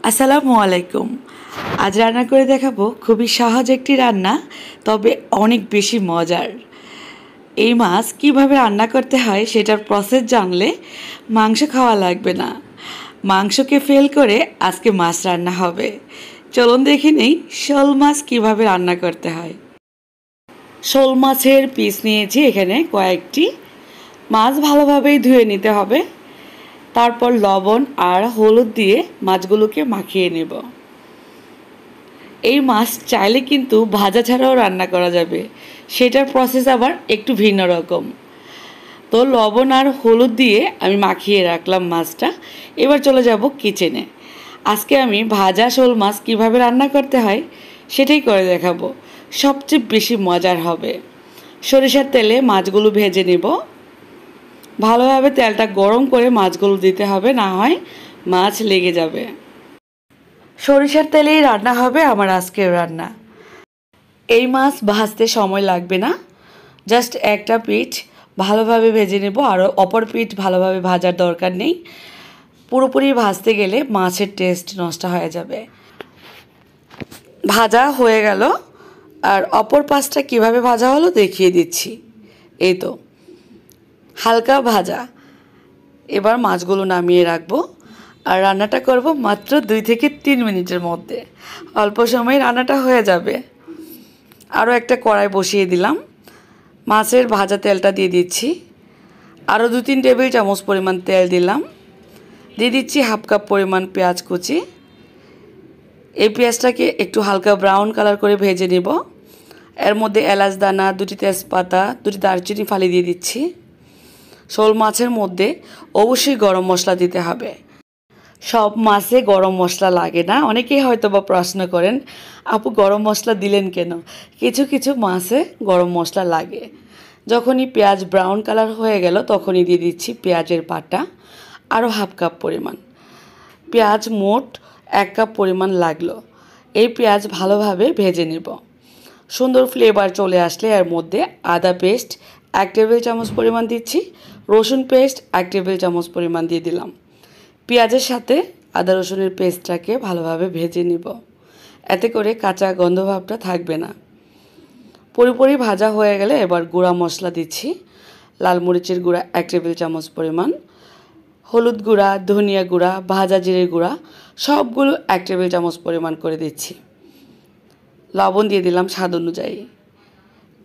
আসসালামু আলাইকুম। আজ রান্না করে দেখাবো খুবই সহজ একটি রান্না, তবে অনেক বেশি মজার। এই মাছ কিভাবে রান্না করতে হয় সেটার প্রসেস জানলে মাংস খাওয়া লাগবে না। মাংসকে ফেল করে আজকে মাছ রান্না হবে। চলুন দেখে নেই শোল মাছ কিভাবে রান্না করতে হয়। শোল মাছের পিস নিয়েছি এখানে কয়েকটি। মাছ ভালোভাবেই ধুয়ে নিতে হবে। তারপর লবণ আর হলুদ দিয়ে মাছগুলোকে মাখিয়ে নেব। এই মাছ চাইলে কিন্তু ভাজা ছাড়াও রান্না করা যাবে, সেটার প্রসেস আবার একটু ভিন্ন রকম। তো লবণ আর হলুদ দিয়ে আমি মাখিয়ে রাখলাম মাছটা। এবার চলে যাব কিচেনে। আজকে আমি ভাজা শোল মাছ কীভাবে রান্না করতে হয় সেটাই করে দেখাবো। সবচেয়ে বেশি মজার হবে। সরিষার তেলে মাছগুলো ভেজে নেব। ভালোভাবে তেলটা গরম করে মাছগুলো দিতে হবে, না হয় মাছ লেগে যাবে। সরিষার তেলেই রান্না হবে আমার আজকের রান্না। এই মাছ ভাজতে সময় লাগবে না, জাস্ট একটা পিঠ ভালোভাবে ভেজে নেব, আর অপর পিঠ ভালোভাবে ভাজার দরকার নেই। পুরোপুরি ভাজতে গেলে মাছের টেস্ট নষ্ট হয়ে যাবে। ভাজা হয়ে গেল, আর অপর পাশটা কিভাবে ভাজা হলো দেখিয়ে দিচ্ছি। এই তো হালকা ভাজা। এবার মাছগুলো নামিয়ে রাখবো, আর রান্নাটা করব মাত্র 2 থেকে 3 মিনিটের মধ্যে। অল্প সময় রান্নাটা হয়ে যাবে। আরও একটা কড়াই বসিয়ে দিলাম। মাছের ভাজা তেলটা দিয়ে দিচ্ছি। আরও 2-3 টেবিল চামচ পরিমাণ তেল দিলাম। দিয়ে দিচ্ছি হাফ কাপ পরিমাণ পেঁয়াজ কুচি। এই পেঁয়াজটাকে একটু হালকা ব্রাউন কালার করে ভেজে নেব। এর মধ্যে এলাচ দানা, 2টি তেজপাতা, 2টি দারচিনি ফালি দিয়ে দিচ্ছি। শোল মাছের মধ্যে অবশ্যই গরম মশলা দিতে হবে। সব মাছে গরম মশলা লাগে না। অনেকেই হয়তো বা প্রশ্ন করেন, আপু গরম মশলা দিলেন কেন? কিছু কিছু মাছে গরম মশলা লাগে। যখনই পেঁয়াজ ব্রাউন কালার হয়ে গেল তখনই দিয়ে দিচ্ছি পেঁয়াজের বাটা, আরও হাফ কাপ পরিমাণ। পেঁয়াজ মোট 1 কাপ পরিমাণ লাগলো। এই পেঁয়াজ ভালোভাবে ভেজে নেব। সুন্দর ফ্লেভার চলে আসলে এর মধ্যে আদা পেস্ট 1 টেবিল চামচ পরিমাণ দিচ্ছি, রসুন পেস্ট 1 টেবিল চামচ পরিমাণ দিয়ে দিলাম। পেঁয়াজের সাথে আদা রসুনের পেস্টটাকে ভালোভাবে ভেজে নিব। এতে করে কাঁচা গন্ধভাবটা থাকবে না। পুরোপুরি ভাজা হয়ে গেলে এবার গুঁড়া মশলা দিচ্ছি। লাল মরিচের গুঁড়া 1 টেবিল চামচ পরিমাণ, হলুদ গুঁড়া, ধনিয়া গুঁড়া, ভাজা জিরের গুঁড়া সবগুলো 1 টেবিল চামচ পরিমাণ করে দিচ্ছি। লবণ দিয়ে দিলাম স্বাদ অনুযায়ী।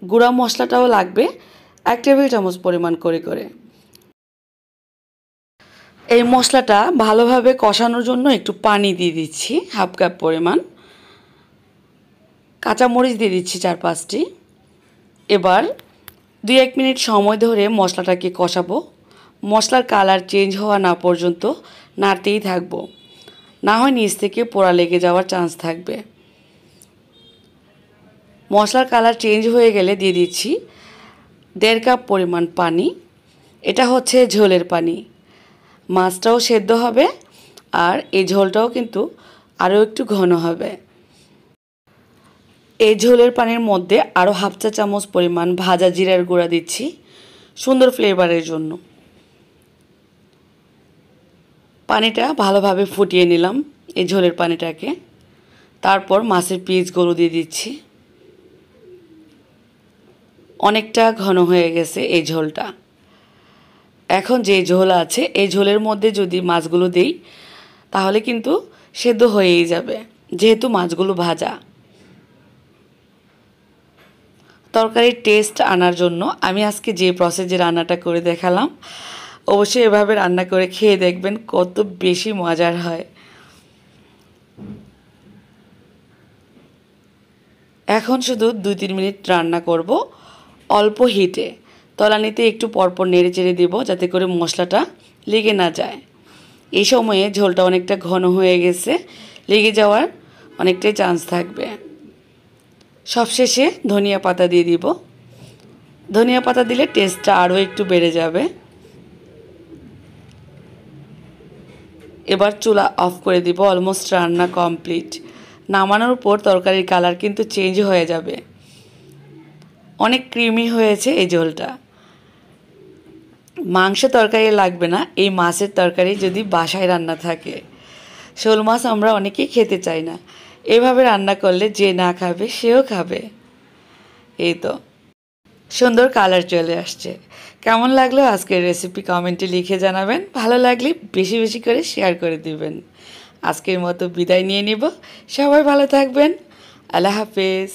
গুঁড়া মশলাটাও লাগবে 1 টেবিল চামচ পরিমাণ করে করে। এই মশলাটা ভালোভাবে কষানোর জন্য একটু পানি দিয়ে দিচ্ছি হাফ কাপ পরিমাণ। কাঁচামরিচ দিয়ে দিচ্ছি 4-5টি। এবার 2-1 মিনিট সময় ধরে মশলাটাকে কষাবো। মশলার কালার চেঞ্জ হওয়া না পর্যন্ত নাড়তেই থাকবো, না হয় নিচ থেকে পোড়া লেগে যাওয়ার চান্স থাকবে। মশলার কালার চেঞ্জ হয়ে গেলে দিয়ে দিচ্ছি 1.5 কাপ পরিমাণ পানি। এটা হচ্ছে ঝোলের পানি। মাছটাও সেদ্ধ হবে, আর এই ঝোলটাও কিন্তু আরও একটু ঘন হবে। এই ঝোলের পানির মধ্যে আরও হাফ চা চামচ পরিমাণ ভাজা জিরার গুঁড়া দিচ্ছি সুন্দর ফ্লেভারের জন্য। পানিটা ভালোভাবে ফুটিয়ে নিলাম এই ঝোলের পানিটাকে। তারপর মাছের পিসগুলো দিয়ে দিচ্ছি। অনেকটা ঘন হয়ে গেছে এই ঝোলটা। এখন যে ঝোল আছে এই ঝোলের মধ্যে যদি মাছগুলো দেই তাহলে কিন্তু সেদ্ধ হয়েই যাবে, যেহেতু মাছগুলো ভাজা। তরকারির টেস্ট আনার জন্য আমি আজকে যে প্রসেসে রান্নাটা করে দেখালাম, অবশ্যই এভাবে রান্না করে খেয়ে দেখবেন কত বেশি মজার হয়। এখন শুধু 2-3 মিনিট রান্না করব অল্প হিটে। তলানিতে একটু পরপর নেড়ে চেড়ে দেব যাতে করে মশলাটা লেগে না যায়। এই সময়ে ঝোলটা অনেকটা ঘন হয়ে গেছে, লেগে যাওয়ার অনেকটাই চান্স থাকবে। সবশেষে ধনিয়া পাতা দিয়ে দিব। ধনিয়া পাতা দিলে টেস্টটা আরও একটু বেড়ে যাবে। এবার চুলা অফ করে দিব। অলমোস্ট রান্না কমপ্লিট। নামানোর পর তরকারির কালার কিন্তু চেঞ্জ হয়ে যাবে। অনেক ক্রিমি হয়েছে এই ঝোলটা। মাংস তরকারি লাগবে না, এই মাছের তরকারি যদি বাসায় রান্না থাকে শোল মাছ আমরা অনেকেই খেতে চাই না, এভাবে রান্না করলে যে না খাবে সেও খাবে। এই তো সুন্দর কালার চলে আসছে। কেমন লাগলো আজকের রেসিপি কমেন্টে লিখে জানাবেন। ভালো লাগলে বেশি বেশি করে শেয়ার করে দিবেন। আজকের মতো বিদায় নিয়ে নিব। সবাই ভালো থাকবেন। আল্লাহ হাফেজ।